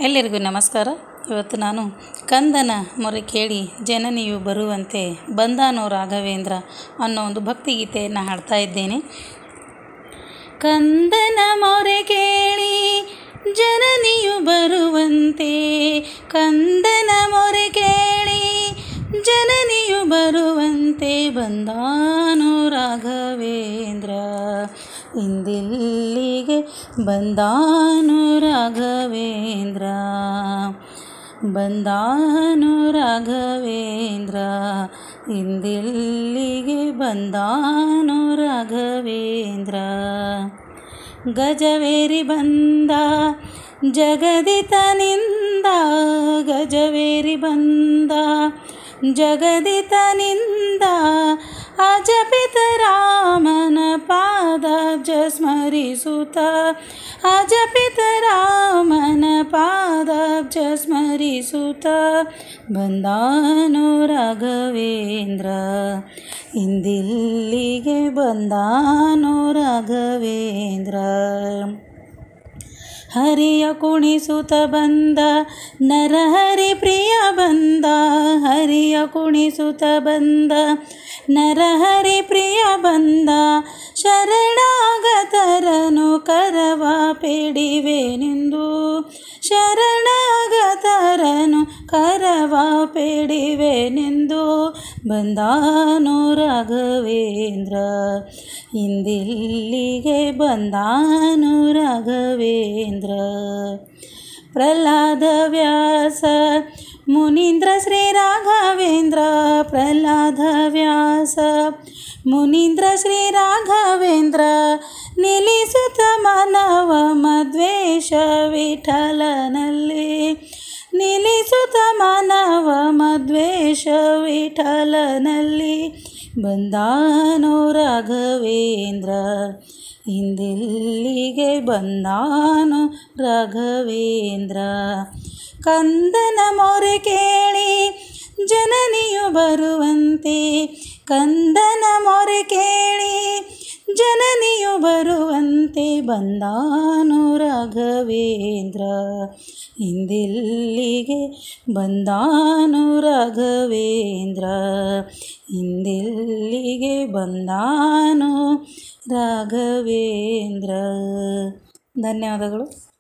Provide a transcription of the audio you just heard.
ಎಲ್ಲರಿಗೂ ನಮಸ್ಕಾರ. ಇವತ್ತು ನಾನು ಕಂದನ ಮೊರೆ ಕೇಳಿ ಜನನಿಯು ಬರುವಂತೆ ಬಂದಾನೋ ರಾಘವೇಂದ್ರ ಅನ್ನೋ ಒಂದು ಭಕ್ತಿಗೀತೆಯನ್ನು ಹಾಡ್ತಾ ಇದ್ದೇನೆ. ಕಂದನ ಮೊರೆ ಕೇಳಿ ಜನನಿಯು ಬರುವಂತೆ, ಕಂದನ ಮೊರೆ ಕೇಳಿ ಜನನಿಯು ಬರುವಂತೆ, ಬಂದಾನೋ ರಾಘವೇಂದ್ರ ಇಂದಿಲ್ಲಿಗೆ, ಬಂದಾನೋ ರಾಘವೇಂದ್ರ, ಬಂದಾನೋ ರಾಘವೇಂದ್ರ ಇಂದಿಲ್ಲಿಗೆ, ಬಂದಾನೋ ರಾಘವೇಂದ್ರ. ಗಜವೇರಿ ಬಂದ ಜಗದಿತನಿಂದ, ಗಜವೇರಿ ಬಂದ ಜಗದಿತನಿಂದ, ಅಜಪಿತ ರಾಮನ ಪಾದಾಬ್ಜ ಸ್ಮರಿಸುತ್ತ, ಅಜಪಿತ ರಾಮನ ಪಾದಾಬ್ಜ ಸ್ಮರಿಸುತ್ತ, ಬಂದಾನೋ ರಾಘವೇಂದ್ರ ಇಂದಿಲ್ಲಿಗೆ, ಬಂದಾನೋ ರಾಘವೇಂದ್ರ. ಹರಿಯ ಕುಣಿಸುತ್ತ ಬಂದ ನರಹರಿ ಪ್ರಿಯ ಬಂದ, ಹರಿಯ ಕುಣಿಸುತ್ತ ಬಂದ ನರಹರಿ ಪ್ರಿಯ ಬಂದ, ಶರಣಾಗತರನು ಕರವ ಪೇಡಿವೆನೆಂದು, ಶರಣಾಗತರನು ಕರವ ಪೇಡಿವೆನೆಂದು, ಬಂದಾನೋ ರಾಘವೇಂದ್ರ ಇಂದಿಲ್ಲಿಗೆ, ಬಂದಾನೋ ರಾಘವೇಂದ್ರ. ಪ್ರಹ್ಲಾದ ವ್ಯಾಸ ಮುನೀಂದ್ರ ಶ್ರೀ ರಾಘವೇಂದ್ರ, ಪ್ರಹ್ಲಾದ ವ್ಯಾಸ ಮುನೀಂದ್ರ ಶ್ರೀ ರಾಘವೇಂದ್ರ, ನಿಲ್ಲಿಸುತ್ತ ಮಾನವ ಮದ್ವೇಷ ವಿಠಲನಲ್ಲಿ, ನಿಲ್ಲಿಸುತ್ತ ಮಾನವ ಮದ್ವೇಷ ವಿಠಲನಲ್ಲಿ, ಬಂದಾನೋ ರಾಘವೇಂದ್ರ ಇಂದಿಲ್ಲಿಗೆ, ಬಂದಾನೋ ರಾಘವೇಂದ್ರ. ಕಂದನ ಮೊರೆ ಕೇಳಿ ಜನನಿಯು ಬರುವಂತೆ, ಕಂದನ ಮೊರೆ ಕೇಳಿ ಜನನಿಯು ಬರುವಂತೆ, ಬಂದಾನೋ ರಾಘವೇಂದ್ರ ಇಂದಿಲ್ಲಿಗೆ, ಬಂದಾನೋ ರಾಘವೇಂದ್ರ ಇಂದಿಲ್ಲಿಗೆ, ಬಂದಾನೋ ರಾಘವೇಂದ್ರ. ಧನ್ಯವಾದಗಳು.